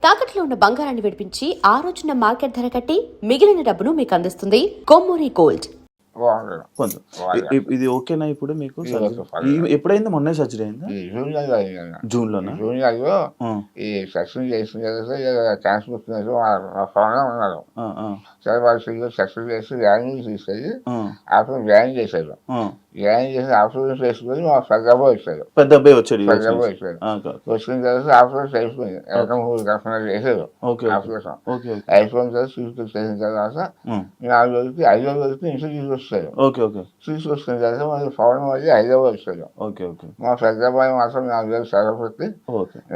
తాకట్లో ఉన్న బంగారాన్ని విడిపించి ఆ రోజున మార్కెట్ ధర కట్టి మిగిలిన డబ్బును మీకు అందిస్తుంది కొమ్మూరి గోల్డ్. కొంచెం ఇది ఓకేనా ఇప్పుడు మీకు? ఇది ఓకే, ఎప్పుడైంది? మొన్నే సర్జరీ అయిందా? ఈ జూనియర్ అయిందన్న. జూన్లోనా? జూనియర్లో ఈ సెక్షన్ చేసిన తర్వాత ఛాన్స్ వచ్చినట్టు ఫోన్లో ఉన్నారు. సరే వాళ్ళు సెక్షన్ చేసి వ్యాన్ తీసుకెళ్ళి ఆఫ్టర్ వ్యాన్ చేశారు. వ్యాన్ చేసి ఆఫ్టర్ చేసుకొని మా పెద్ద అబ్బాయి వచ్చారు. పెద్ద అబ్బాయి వచ్చాడు. పెద్ద అబ్బాయి వచ్చారు. వచ్చిన తర్వాత ఆఫ్టర్ అయిపోయింది. ఎక్కడ కస్టమర్ చేశారు ఆపరేషన్. అయిపోయిన తర్వాత తీసుకొచ్చి చేసిన తర్వాత 4 రోజులకి 5 రోజులకి ఇంట్లో తీసుకొస్తారు. తీసుకొచ్చిన తర్వాత మళ్ళీ ఫోన్ మళ్ళీ హైదరాబాద్ వచ్చారు. మా పెద్ద అబ్బాయి మాత్రం 4 రోజులు సెలవు పెట్టి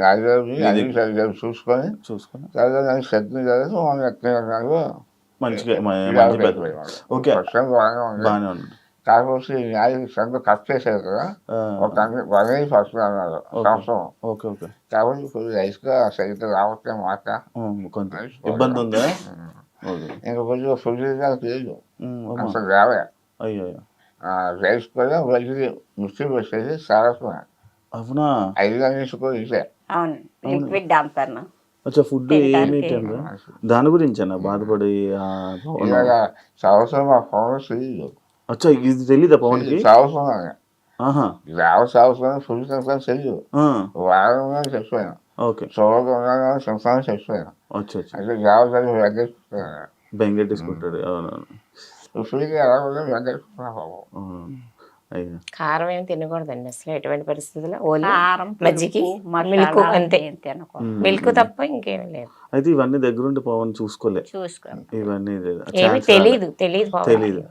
4 రోజులు అన్ని సరిగ్గా చూసుకొని తర్వాత నాకు సెట్టిన తర్వాత మనం ఎక్కడ బాగానే ఉంది. కాకపోతే సంత కట్ చేశారు కదా, ఒక 1 ఫస్ట్ అన్నారు సంవత్సరం. కాబట్టి ఇప్పుడు రైస్గా సరిగ్గా రావట్లే మాట ఇబ్బంది ఉందా? ఇంకా కొంచెం ఫుడ్ లేదు అసలు రావే. రైస్ కూడా వచ్చి మిక్సీ వచ్చేసి సారస్వా అవునా 5 గంటలు కూడా ఇదే ఫుడ్ ఏమి దాని గురించి బాధపడి సంవత్సరం మా ఫోన్ తెలియదు. ఇది తెలీదా పవన్కి? సంవత్సరం సంవత్సరం ఫుడ్ సంవత్సరం తెలియదు. వారం చచ్చిపోయాను. చోగా ఉన్నా సంవత్సరం చచ్చిపోయాను. అంటే జాగ్రత్త వెంకటేశ్వర బెంగెట్టేసుకుంటాడు. అవునవును. ఫ్రీగా ఎలా ఉన్నా వెంకటేశ్వర. కారం ఏమి తినకూడదండి అసలు ఎటువంటి పరిస్థితుల్లో. ఓన్లీ మజ్జికి మిల్క్ అంతే, మిల్క్ తప్ప ఇంకేమీ లేదు. అయితే ఇవన్నీ దగ్గరుండి పవన్ చూసుకోలే, ఇవన్నీ తెలీదు.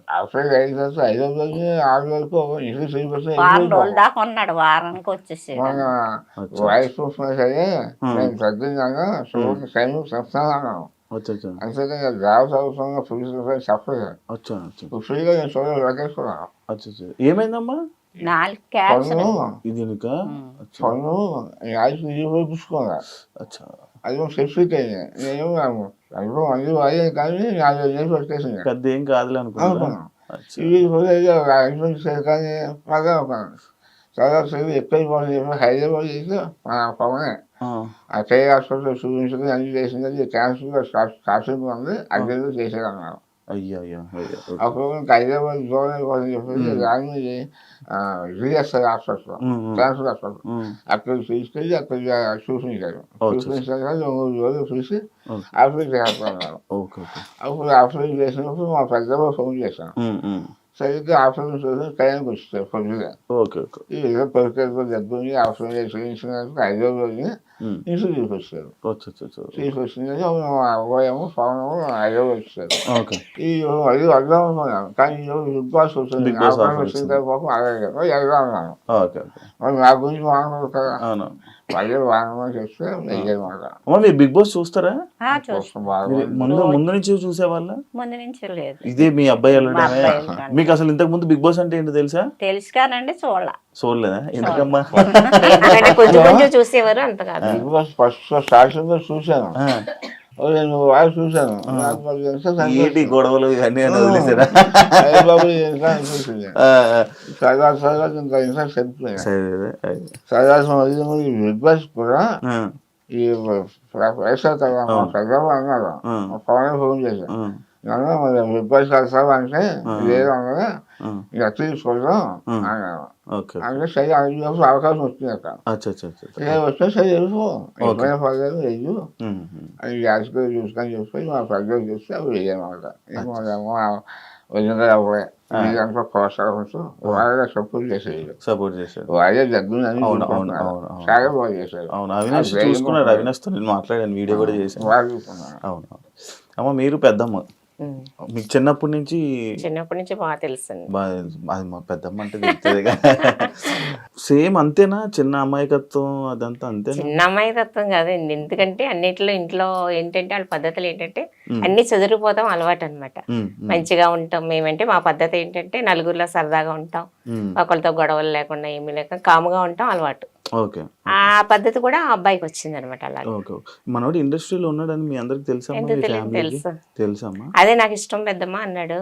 దాకా ఉన్నాడు, వారానికి వచ్చేసి వాయిస్ చూసినా సరే నేను తగ్గిందాగా చెప్తాను. అంతేకాని గ్రామ సంవత్సరంగా ఫ్రీ చెప్పలేదు. ఫ్రీగా నేను చూడాలి వెంకటేశ్వర. ఏమైందమ్మా? 4 క్యాన్సర్ పన్ను చూపించుకోగా అది సెప్సిక్ అయింది. నేను అన్ని అయ్యే కానీ 4 నెలలు వచ్చేసింది. పెద్ద ఏం కాదులే అనుకున్నాను. కానీ చాలా ఎక్కువ హైదరాబాద్ చేసి పవనే ఆ చేయ హాస్పిటల్ చూపించుకుని అన్ని చేసింది. క్యాన్సర్ స్టార్టింగ్ ఉంది, అది చేసేది అన్నారు. అప్పుడు హైదరాబాద్ గవర్నమెంట్ కోసం చెప్పేసి రాని జిఎస్ఐ హాస్పిటల్, క్యాన్సర్ హాస్పిటల్ అక్కడ తీసుకెళ్ళి అక్కడ చూపించారు. చూపించాక 3 రోజులు చూసి ఆపరేషన్ చేస్తున్నారు. అప్పుడు ఆపరేషన్ చేసినప్పుడు మా పెద్ద ఫోన్ చేశాను. సరిగ్గా ఆపరేషన్ చూసి టైంకి వచ్చేసారు పొద్దుగా. ఏదో పరిస్థితులు దగ్గర ఆపరేషన్ చేయించినందుకు 5వ రోజుని ఇంట్లో తీసుకొచ్చారు. తీసుకొచ్చింది అబ్బాయేమో ఫోన్ 5వ వచ్చారు. ఈ అది అర్థం అనుకున్నాను. కానీ బిగ్ బాస్ వచ్చింది. వచ్చిన తర్వాత అలాగే వెళ్దాం అన్నాను. మరి నా గురించి మాట్లాడదు కదా, మళ్ళీ వాహనం చేస్తే మీరు బిగ్ బాస్ చూస్తారా? ముందు నుంచి చూసేవాళ్ళ? ముందు నుంచి లేదు. ఇదే మీ అబ్బాయి వెళ్ళడమే. మీకు అసలు ఇంతకు ముందు బిగ్ బాస్ అంటే ఏంటో తెలుసా? తెలుసు కానండి, చూడలేదా? ఎందుకమ్మా? కొంచెం చూసేవారు, అంత కాదు. బిగ్ బాస్ ఫస్ట్ స్టార్టింగ్ చూశాను, నేను వాయిస్ చూశాను. ఏంటి గొడవలు ఇవన్నీ వదిలేసారా? బిగ్ బాస్ కూడా ఈ వైఎస్ఆర్ అన్నారు. పవన్ ఫోన్ చేశాను, బిగ్ బాస్ కలిసావా అంటే లేదు అన్నదా, ఇక తీసుకుందాం అన్నాను. అంటే సరే అడిగినప్పుడు అవకాశం వచ్చింది అక్కడ. వస్తే సరే వెళ్ళిపో, ఎప్పుడైనా పర్లేదు వెయ్యు అని గ్యాస్లో చూసుకొని చూసుకొని మా పెద్దలు చూస్తే అవి వేయమాట. ఏమో వదిన అవ్వే మీదంతా ప్రోత్సాహంతో వాళ్ళగా సపోర్ట్ చేసేది. వాళ్ళే దగ్గర చాలా బాగా చేశారు. అవినాష్తో నేను మాట్లాడాను, వీడియో కూడా చేశాను. అవును అమ్మ, మీరు పెద్దమ్మ, మీకు చిన్నప్పటి నుంచి బాగా తెలుసు. అది మా పెద్దమ్మ అంటే తెలుస్తుంది కదా. సేమ్ అంతేనా? చిన్న అమాయకత్వం అదంతా అంతే? చిన్న అమాయకత్వం కాదండి, ఎందుకంటే అన్నిట్లో ఇంట్లో ఏంటంటే వాళ్ళ పద్ధతులు ఏంటంటే అన్ని చదిరిపోతాం అలవాటు అనమాట. మంచిగా ఉంటాం మేమంటే, మా పద్ధతి ఏంటంటే నలుగురిలో సరదాగా ఉంటాం, ఒకరితో గొడవలు లేకుండా ఏమీ లేక కాముగా ఉంటాం అలవాటు. ఓకే ఆ పద్ధతి కూడా ఆ అబ్బాయికి వచ్చింది అనమాట. అలాగే ఓకే మనోడు ఇండస్ట్రీలో ఉన్నాడని మీ అందరికి తెలుసమ్మా, ఎందుకు మీ తెలియదు, ఫ్యామిలీకి తెలుసు. తెలుసమ్మా? అదే నాకు ఇష్టం పెద్దమ్మ అన్నాడు.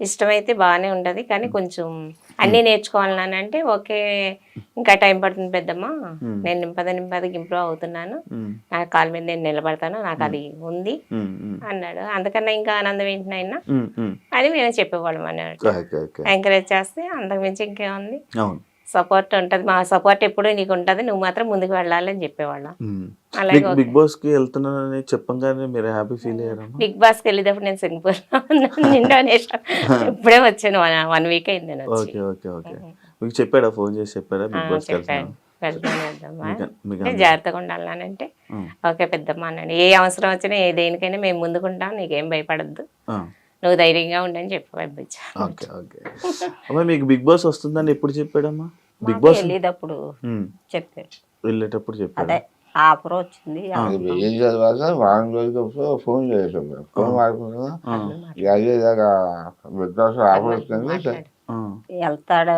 ఇష్టమైతే బాగానే ఉండదు కానీ కొంచెం అన్నీ నేర్చుకోవాలని అంటే ఓకే, ఇంకా టైం పడుతుంది పెద్దమ్మ, నేను నింపదకి ఇంప్రూవ్ అవుతున్నాను, నా కాళ్ళ మీద నేను నిలబడతాను, నాకు అది ఉంది అన్నాడు. అందుకన్నా ఇంకా ఆనందం ఏంటి నాయన అని మేము చెప్పేవాళ్ళం అన్నాడు. ఎంకరేజ్ చేస్తే అంతకు మించి ఇంకేముంది, అవును సపోర్ట్ ఉంటుంది, మా సపోర్ట్ ఎప్పుడు నీకు ఉంటుంది, నువ్వు మాత్రం ముందుకు వెళ్ళాలి అని చెప్పేవాళ్ళం. అలాగే బిగ్ బాస్ కి వెళ్తున్నానని చెప్పంగానే మీరు హ్యాపీ ఫీల్ అయ్యారమ్మా? బిగ్ బాస్కి వెళ్ళేటప్పుడు నేను సింగపూర్లో ఉన్నాను, ఇండోనేషియా. ఇప్పుడే వచ్చాను, 1 వీక్ అయింది నేను వచ్చి. ఓకే ఓకే ఓకే మీకు చెప్పాడా, ఫోన్ చేసి చెప్పాడా బిగ్ బాస్ కి చెప్పాను, వెళ్తున్నాను? పెద్దమ్మ మీకు అంటే జాగ్రత్తగా ఉండాలనంటే ఓకే పెద్దమ్మ అన్నాడు. ఏ అవసరం వచ్చినా ఏ దేనికైనా మేము ముందుకుంటాం, నీకేం భయపడద్దు, నువ్వు ధైర్యంగా ఉండని చెప్పి పంపించా. ఓకే ఓకే అమ్మా మీకు బిగ్ బాస్ వస్తుందని ఎప్పుడు చెప్పాడమ్మా? బిగ్ బాస్ వెళ్ళేటప్పుడు చెప్పారు, వెళ్ళేటప్పుడు చెప్పాడు. అదే ఆఫర్ వచ్చింది. ఏం తర్వాత వారం రోజులప్పుడు ఫోన్ చేసాడు, ఫోన్ మాట్లాడుకున్నా అదేదాకా బిగ్ బాస్ ఆఫర్ వచ్చింది, వెళ్తాడు,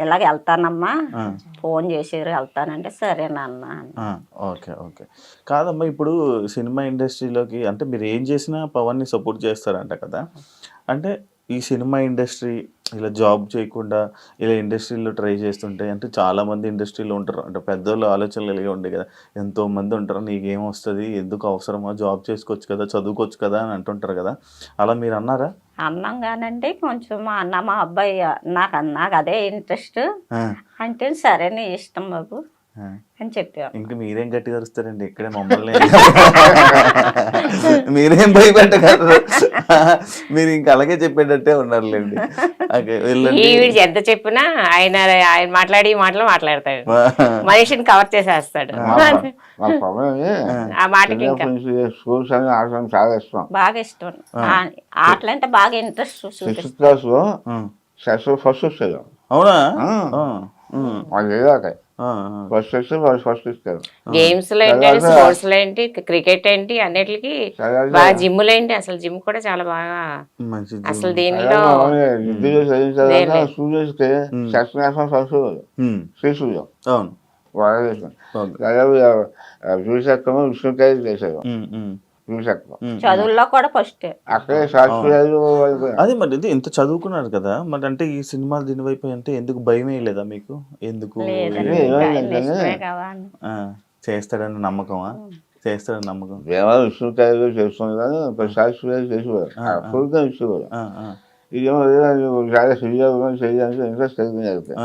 ఇలాగ వెళ్తానమ్మా, ఫోన్ చేసారు వెళ్తానంటే సరేనన్న. ఓకే ఓకే కాదమ్మా, ఇప్పుడు సినిమా ఇండస్ట్రీలోకి అంటే మీరు ఏం చేసినా పవన్ని సపోర్ట్ చేస్తారంట కదా, అంటే ఈ సినిమా ఇండస్ట్రీ ఇలా జాబ్ చేయకుండా ఇలా ఇండస్ట్రీలో ట్రై చేస్తుంటే, అంటే చాలామంది ఇండస్ట్రీలో ఉంటారు, అంటే పెద్దోళ్ళు ఆలోచనలు కలిగి ఉండే కదా, ఎంతోమంది ఉంటారు, నీకేం వస్తుంది, ఎందుకు అవసరమా, జాబ్ చేసుకోవచ్చు కదా, చదువుకోవచ్చు కదా అని అంటుంటారు కదా, అలా మీరు అన్నారా? అన్నాం కానండి, కొంచెం మా అబ్బాయి నాకు అదే ఇంట్రెస్ట్ అంటే సరే నీ ఇష్టం బాబు అని చెప్పారు. ఇంక మీరేం గట్టిగా అరుస్తారండి, ఇక్కడే మమ్మల్ని మీరేం భయపెట్టగలరు, మీరు ఇంక అలాగే చెప్పేటట్టే ఉన్నారులేండి. వీడు ఎంత చెప్పినా ఆయన మాట్లాడి మాట్లాడతాడు, మనిషిని కవర్ చేసేస్తాడు. ఆ మాటకి ఇంకా స్కూల్స్ అని ఆడటం చాలా ఇష్టం, బాగా ఇష్టం, ఆటలంటే బాగా ఇంట్రెస్ట్. 6th class లో ఫస్ట్ వచ్చాడు. అవునా? వాళ్ళు ఏదాకా ఫస్ట్ వస్తే వాళ్ళు ఫస్ట్ ఇస్తారు. గేమ్స్ లో ఏంటి, స్పోర్ట్స్ లో ఏంటి, క్రికెట్ ఏంటి, అన్నిటికి బాగా జిమ్ లో ఏంటి, అసలు జిమ్ కూడా చాలా బాగా, అసలు దీనిలో స్టూడెంట్స్ కి సెకండ్ క్లాస్ ఫస్ట్ శ్రీసూర్యం అవును దాదాపు చూసాకమో విష్ణుకాయ చేశారు, చదువుల్లో కూడా ఫస్ట్ అక్కడే సాక్షులు. అదే మరి ఇది ఇంత చదువుకున్నారు కదా, మరి అంటే ఈ సినిమాలు దీని వైపు అంటే ఎందుకు భయం లేదా మీకు? ఎందుకు చేస్తాడని నమ్మకమా? చేస్తాడని నమ్మకం దేవాలయం విష్ణుకాయలు చేస్తుంది కానీ సాక్షులు చేసేవారు, పూర్తిగా ఇచ్చేవారు. ఇదేమో చాలా శ్రీజాబు చేయడానికి ఇంట్రెస్ట్ కలిగింది.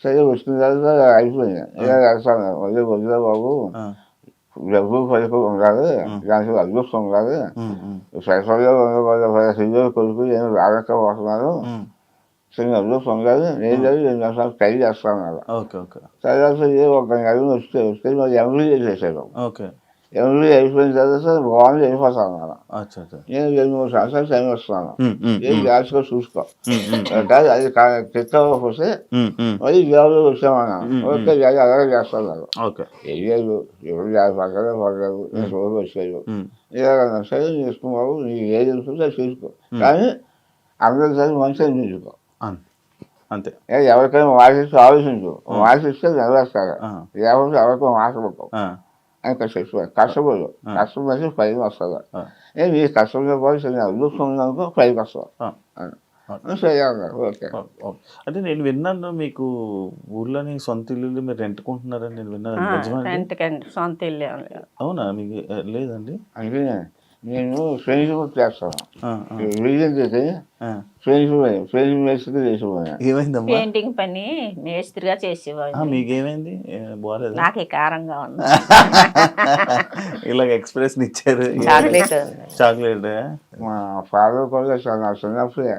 సరే వచ్చిన తర్వాత అయిపోయింది, ఇలా రాస్తాను వదిలే బాబు, డబ్బు పైపు ఉండాలి, దానికి అదృష్టం ఉండాలి, సైఫర్గా శ్రీజాబు కొడుకు ఏమి రాలేకపోతున్నారు, చిన్న అదృష్టం ఉండాలి, నేను ట్రై చేస్తాను. తర్వాత ఒక నెల వస్తే మరి ఎంబీ చేసేసాడు. ఎంబీ అయిపోయిన తర్వాత బాగుంది అయిపోతాను అన్నమాట. నేను 2-3 సంవత్సరాలు టైం వస్తున్నాను, ఏం జాగ్రత్తగా చూసుకో, అది చెక్ అవ్వకపోతే మరి జాబ్లో వచ్చామన్నాను. ఓకే జాబ్ అలాగే చేస్తాను, ఏం లేదు ఎవరు పక్కనే పడలేదు, రోజు వచ్చాడు, ఇలాగన్నా సరే చేసుకున్నావు, నీకు ఏది తెలుసుకుంటే అది చూసుకో, కానీ అందరిసారి మంచిగా చూసుకో అంతే. ఎవరికైనా వాసిస్తూ ఆలోచించు, వాసిస్తే నెరవేరుతారు, లేకపోతే ఎవరికైనా ఆశపడతావు అని కష్టపడు, కష్టపడి పైకి వస్తుంది. నీ కష్టంతో పాటు చిన్న అదృష్టం ఉందనుకో పైకి వస్తావు. ఓకే అంటే నేను విన్నాను మీకు ఊర్లోని సొంత ఇల్లు మీరు రెంట్కుంటున్నారని నేను విన్నాను. సొంత ఇల్లు అవునా? మీకు లేదండి? అంటే నేను ఫ్రెండ్షిప్ చేస్తాను, రీజన్ చేసి ఫ్రెండ్షిప్ చేసిపోయాను. ఏమైందమ్మా? పెయింటింగ్ పని మేస్త్రిగా చేసేవాడు. మీకేమైంది? బాగాలేదు, నాకు కారంగా ఉంది. ఇలాగ ఎక్స్ప్రెషన్ ఇచ్చారు. చాక్లెట్ మా ఫాదర్ కూడా చిన్నప్పుడే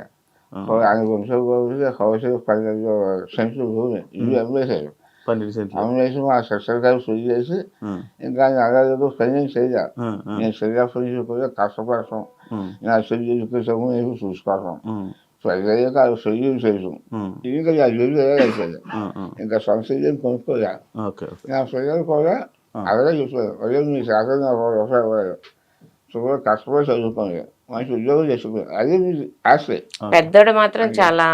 ఆయన గుంటూరు హౌస్ 12 సెంట్లు భూమి ఇల్లు అమ్మేశారు. అమ్మేసి మా సిస్టర్ గారు ఫ్రీ చేసి ఇంకా అలాగే పని చేయాలి, నేను సరిగా ఫ్రెండ్షిప్ కూడా కష్టపడతాం, నా సెల్ ఎడ్యుకేషన్ నేను చూసుకోవటం, అయ్యాక అది సెల్ చేసాం, ఇంకా నా ఇల్లు అయిపోయింది, ఇంకా సొంత ఇల్లు కొనుక్కోలే. నా పిల్లలు కూడా అలాగే చెప్పారు, అదే మీ శాతం రూపాయలు సుమారు కష్టపడి చదువుకోండి, మంచి ఉద్యోగం చేసుకోండి, అదే మీ ఆస్తి. పెద్దోడు మాత్రం చాలా